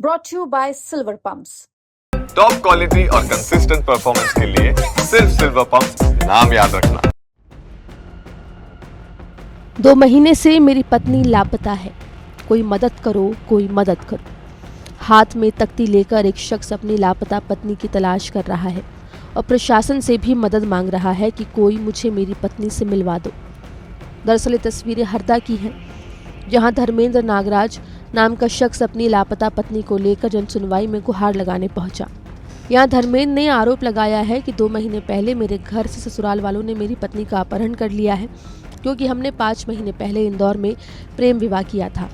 brought to you by Silver Pumps. Top quality और consistent performance के लिए सिर्फ सिल्वर पंप्स, नाम याद रखना। 2 महीने से मेरी पत्नी लापता है, कोई मदद करो, कोई मदद करो। हाथ में तख्ती लेकर एक शख्स अपनी लापता पत्नी की तलाश कर रहा है और प्रशासन से भी मदद मांग रहा है कि कोई मुझे मेरी पत्नी से मिलवा दो। दरअसल ये तस्वीरें हरदा की हैं, जहां धर्मेंद्र नागराज नाम का शख्स अपनी लापता पत्नी को लेकर जनसुनवाई में गुहार लगाने पहुंचा। यहां धर्मेंद्र ने आरोप लगाया है कि 2 महीने पहले मेरे घर से ससुराल वालों ने मेरी पत्नी का अपहरण कर लिया है, क्योंकि हमने 5 महीने पहले इंदौर में प्रेम विवाह किया था।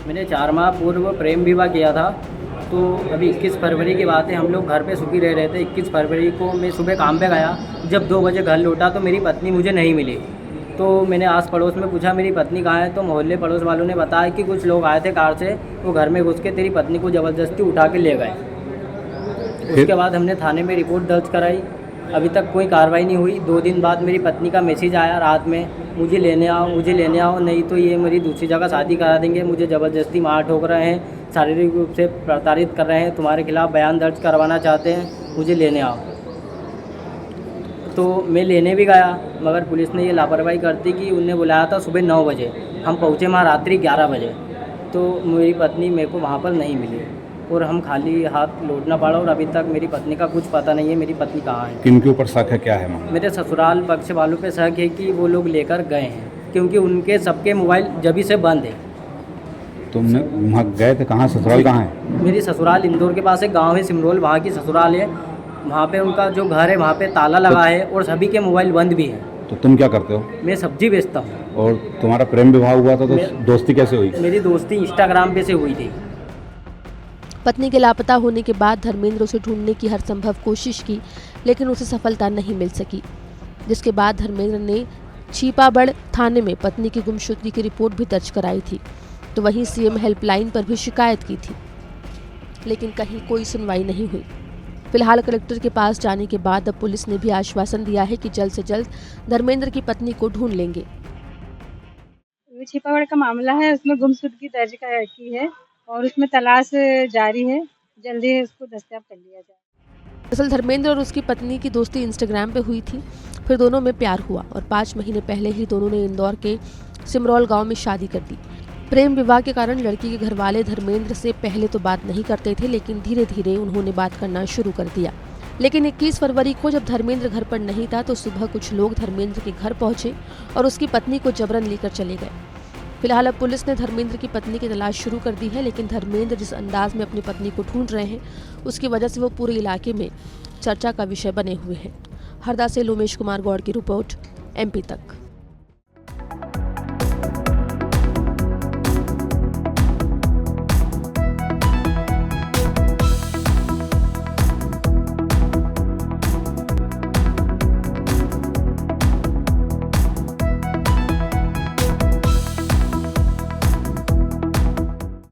मैंने 4 माह पूर्व प्रेम विवाह किया था। तो अभी 21 फरवरी की बात है, हम लोग घर पे सुखी रह रहे थे। 21 फरवरी को मैं सुबह काम पे गया, जब 2 बजे घर लौटा तो मेरी पत्नी मुझे नहीं मिली। तो मैंने आस पड़ोस में पूछा मेरी पत्नी कहाँ है, तो मोहल्ले पड़ोस वालों ने बताया कि कुछ लोग आए थे कार से, वो घर में घुस के तेरी पत्नी को ज़बरदस्ती उठा के ले गए। उसके बाद हमने थाने में रिपोर्ट दर्ज कराई, अभी तक कोई कार्रवाई नहीं हुई। 2 दिन बाद मेरी पत्नी का मैसेज आया रात में, मुझे लेने आओ, नहीं तो ये मेरी दूसरी जगह शादी करा देंगे, मुझे ज़बरदस्ती मार ठोक रहे हैं, शारीरिक रूप से प्रताड़ित कर रहे हैं, तुम्हारे खिलाफ़ बयान दर्ज करवाना चाहते हैं, मुझे लेने आओ। तो मैं लेने भी गया, मगर पुलिस ने ये लापरवाही करती कि उन्हें बुलाया था सुबह 9 बजे, हम पहुँचे वहाँ रात्रि 11 बजे। तो मेरी पत्नी मेरे को वहाँ पर नहीं मिली और हम खाली हाथ लौटना पड़ा और अभी तक मेरी पत्नी का कुछ पता नहीं है, मेरी पत्नी कहाँ है। किनके ऊपर शक है, क्या है मामला? मेरे ससुराल पक्ष वालों पे शक है कि वो लोग लेकर गए हैं, क्योंकि उनके सबके मोबाइल जभी से बंद है। तुमने वहाँ गए थे, कहाँ ससुराल कहाँ है? मेरी ससुराल इंदौर के पास एक गांव है सिमरोल, वहाँ की ससुराल है। वहाँ पे उनका जो घर है वहाँ पे ताला लगा है और सभी के मोबाइल बंद भी है। तो तुम क्या करते हो? मैं सब्जी बेचता हूँ। और तुम्हारा प्रेम विवाह हुआ था तो दोस्ती कैसे हुई? मेरी दोस्ती इंस्टाग्राम पे से हुई थी। पत्नी के लापता होने के बाद धर्मेंद्र उसे ढूंढने की हर संभव कोशिश की, लेकिन उसे सफलता नहीं मिल सकी, जिसके बाद धर्मेंद्र ने छिपाबड़ थाने में पत्नी की गुमशुदगी की रिपोर्ट भी दर्ज कराई थी। तो वहीं सीएम हेल्पलाइन पर भी शिकायत की थी, लेकिन कहीं कोई सुनवाई नहीं हुई। फिलहाल कलेक्टर के पास जाने के बाद अब पुलिस ने भी आश्वासन दिया है कि जल्द से जल्द धर्मेंद्र की पत्नी को ढूंढ लेंगे। छिपाबड़ का मामला है, उसमें गुमशुदगी दर्ज की है और उसमें तलाश जारी है, जल्दी उसको दस्तयाब कर लिया जाए। दरअसल धर्मेंद्र और उसकी पत्नी की दोस्ती इंस्टाग्राम पे हुई थी, फिर दोनों में प्यार हुआ और 5 महीने पहले ही दोनों ने इंदौर के सिमरौल गांव में शादी कर दी। प्रेम विवाह के कारण लड़की के घरवाले धर्मेंद्र से पहले तो बात नहीं करते थे, लेकिन धीरे धीरे उन्होंने बात करना शुरू कर दिया। लेकिन 21 फरवरी को जब धर्मेंद्र घर पर नहीं था तो सुबह कुछ लोग धर्मेंद्र के घर पहुंचे और उसकी पत्नी को जबरन लेकर चले गए। फिलहाल अब पुलिस ने धर्मेंद्र की पत्नी की तलाश शुरू कर दी है, लेकिन धर्मेंद्र जिस अंदाज में अपनी पत्नी को ढूंढ रहे हैं, उसकी वजह से वो पूरे इलाके में चर्चा का विषय बने हुए हैं। हरदा से लोमेश कुमार गौड़ की रिपोर्ट, MP तक।